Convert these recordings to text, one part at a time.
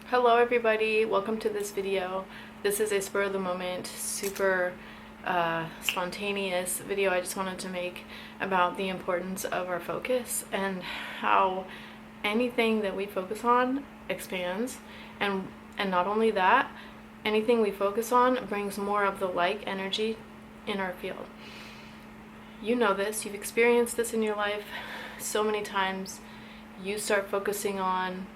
Hello everybody, welcome to this video. This is a spur of the moment, super spontaneous video I just wanted to make about the importance of our focus and how anything that we focus on expands, and not only that, anything we focus on brings more of the like energy in our field. You know this, you've experienced this in your life so many times. You start focusing on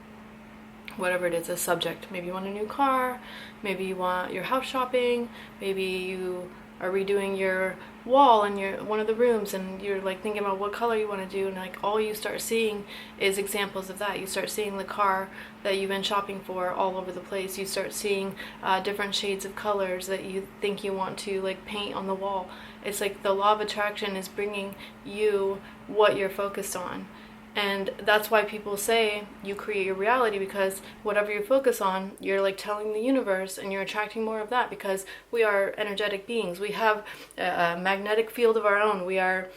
whatever it is, a subject. Maybe you want a new car, maybe you want your house shopping, maybe you are redoing your wall in your one of the rooms and you're like thinking about what color you want to do, and like all you start seeing is examples of that. You start seeing the car that you've been shopping for all over the place. You start seeing different shades of colors that you think you want to like paint on the wall. It's like the law of attraction is bringing you what you're focused on. And that's why people say you create your reality, because whatever you focus on, you're like telling the universe and you're attracting more of that, because we are energetic beings. We have a magnetic field of our own. We are,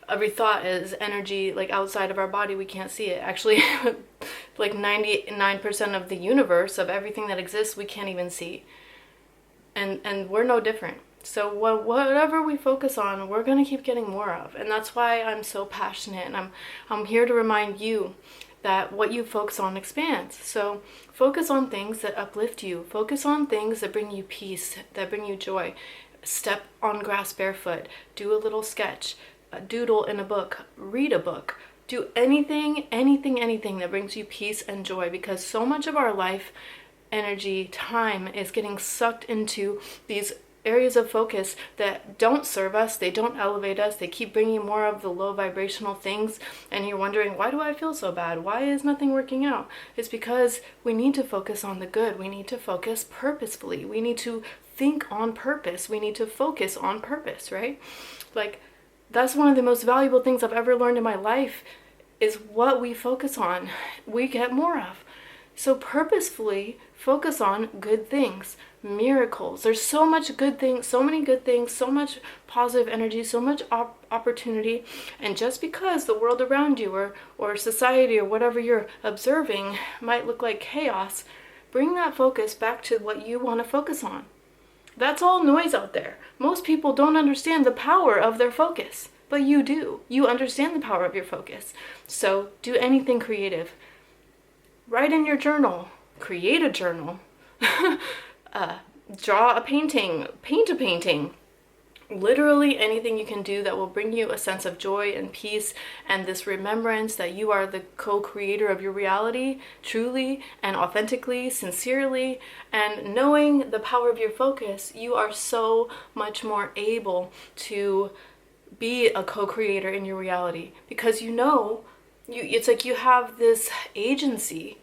every thought is energy like outside of our body. We can't see it. Actually, like 99% of the universe, of everything that exists, we can't even see. And we're no different. So whatever we focus on, we're going to keep getting more of. And that's why I'm so passionate, and I'm here to remind you that what you focus on expands. So focus on things that uplift you. Focus on things that bring you peace, that bring you joy. Step on grass barefoot. Do a little sketch. Doodle in a book. Read a book. Do anything that brings you peace and joy, because so much of our life, energy, time is getting sucked into these areas of focus that don't serve us, they don't elevate us, they keep bringing more of the low vibrational things, and you're wondering, why do I feel so bad? Why is nothing working out? It's because we need to focus on the good. We need to focus purposefully. We need to think on purpose. We need to focus on purpose, right? Like, that's one of the most valuable things I've ever learned in my life, is what we focus on, we get more of. So purposefully focus on good things, miracles. There's so much good things, so many good things, so much positive energy, so much opportunity. And just because the world around you or society or whatever you're observing might look like chaos, bring that focus back to what you want to focus on. That's all noise out there. Most people don't understand the power of their focus, but you do. You understand the power of your focus. So do anything creative. Write in your journal, create a journal, draw a painting, paint a painting. Literally anything you can do that will bring you a sense of joy and peace, and this remembrance that you are the co-creator of your reality, truly and authentically, sincerely. And knowing the power of your focus, you are so much more able to be a co-creator in your reality, because it's like you have this agency,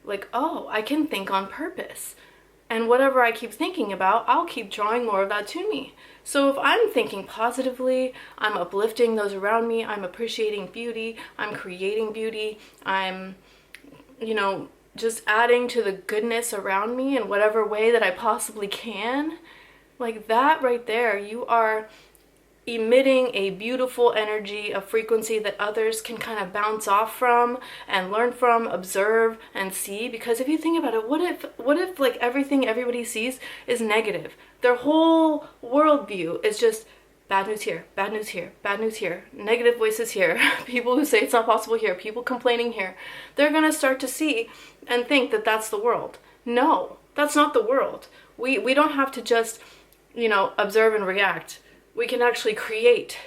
like, oh, I can think on purpose. And whatever I keep thinking about, I'll keep drawing more of that to me. So if I'm thinking positively, I'm uplifting those around me, I'm appreciating beauty, I'm creating beauty, I'm, just adding to the goodness around me in whatever way that I possibly can, like that right there, you are emitting a beautiful energy, a frequency that others can kind of bounce off from and learn from, observe and see. Because if you think about it, what if like everything everybody sees is negative? Their whole worldview is just bad news here, bad news here, bad news here, negative voices here, people who say it's not possible here, people complaining here. They're going to start to see and think that that's the world. No, that's not the world. We don't have to just, observe and react. We can actually create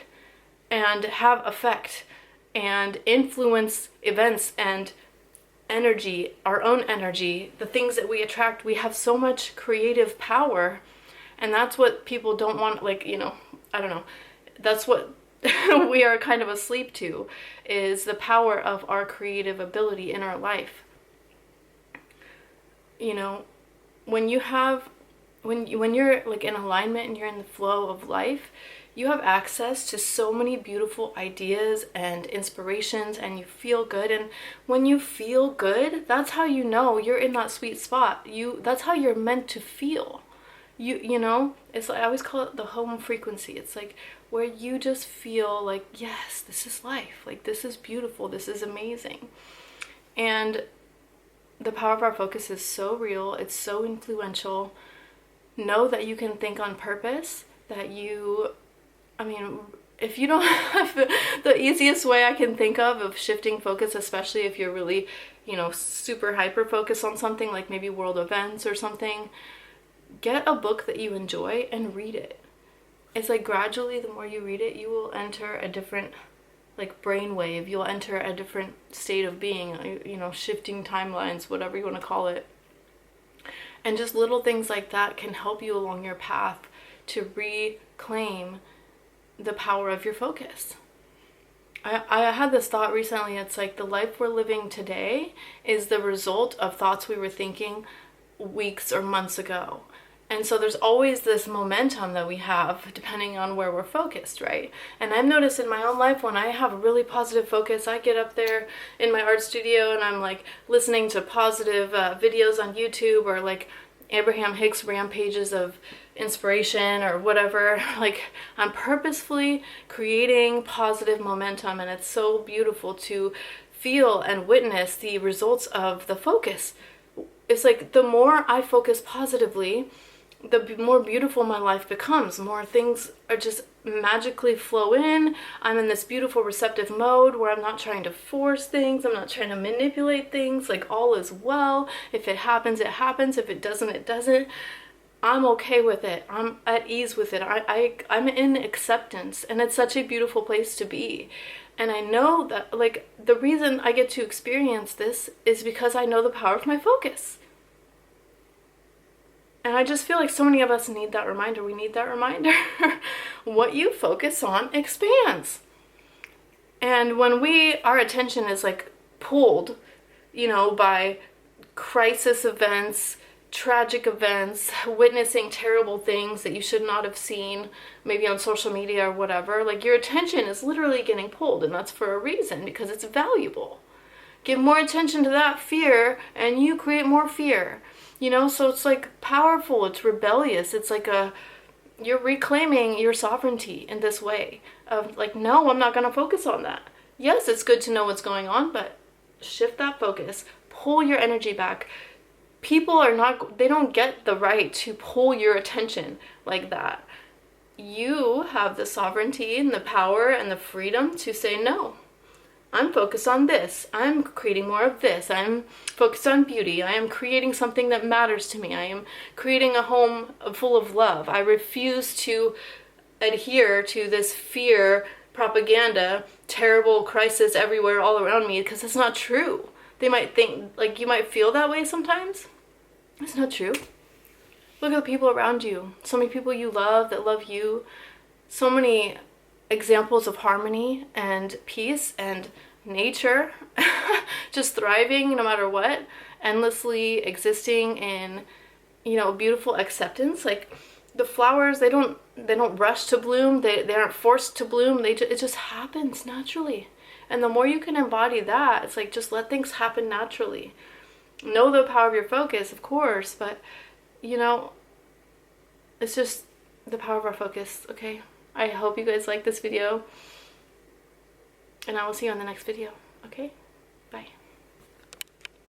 and have effect and influence events and energy, our own energy, the things that we attract. We have so much creative power, and that's what people don't want, I don't know. That's what we are kind of asleep to, is the power of our creative ability in our life. When you're like in alignment and you're in the flow of life, you have access to so many beautiful ideas and inspirations, and you feel good. And when you feel good, that's how you know you're in that sweet spot. That's how you're meant to feel. It's like, I always call it the home frequency. It's like where you just feel like, yes, this is life. Like, this is beautiful. This is amazing. And the power of our focus is so real, it's so influential. Know that you can think on purpose, that you, I mean, if you don't have the easiest way I can think of shifting focus, especially if you're really, super hyper focused on something like maybe world events or something, get a book that you enjoy and read it. It's like gradually, the more you read it, you will enter a different brainwave. You'll enter a different state of being, shifting timelines, whatever you want to call it. And just little things like that can help you along your path to reclaim the power of your focus. I had this thought recently. It's like the life we're living today is the result of thoughts we were thinking weeks or months ago. And so there's always this momentum that we have depending on where we're focused, right? And I've noticed in my own life, when I have a really positive focus, I get up there in my art studio and I'm like listening to positive videos on YouTube, or like Abraham Hicks rampages of inspiration or whatever. Like, I'm purposefully creating positive momentum, and it's so beautiful to feel and witness the results of the focus. It's like the more I focus positively, the more beautiful my life becomes. More things are just magically flow in. I'm in this beautiful receptive mode where I'm not trying to force things. I'm not trying to manipulate things. Like, all is well. If it happens, it happens. If it doesn't, it doesn't. I'm okay with it. I'm at ease with it. I'm in acceptance, and it's such a beautiful place to be. And I know that, like, the reason I get to experience this is because I know the power of my focus. And I just feel like so many of us need that reminder. We need that reminder. What you focus on expands. And when our attention is like pulled, by crisis events, tragic events, witnessing terrible things that you should not have seen, maybe on social media or whatever, like, your attention is literally getting pulled, and that's for a reason, because it's valuable. Give more attention to that fear and you create more fear. So it's like powerful, it's rebellious, it's like you're reclaiming your sovereignty in this way of like, no, I'm not going to focus on that. Yes, it's good to know what's going on, but shift that focus, pull your energy back. People they don't get the right to pull your attention like that. You have the sovereignty and the power and the freedom to say no. I'm focused on this. I'm creating more of this. I'm focused on beauty. I am creating something that matters to me. I am creating a home full of love. I refuse to adhere to this fear, propaganda, terrible crisis everywhere all around me, because it's not true. They might think, like, you might feel that way sometimes. It's not true. Look at the people around you. So many people you love that love you. So many examples of harmony and peace and nature just thriving no matter what, endlessly existing in beautiful acceptance. Like, the flowers, they don't rush to bloom, they aren't forced to bloom, it just happens naturally. And the more you can embody that, it's like, just let things happen naturally. Know the power of your focus, of course, but it's just the power of our focus. Okay, I hope you guys like this video, and I will see you on the next video. Okay.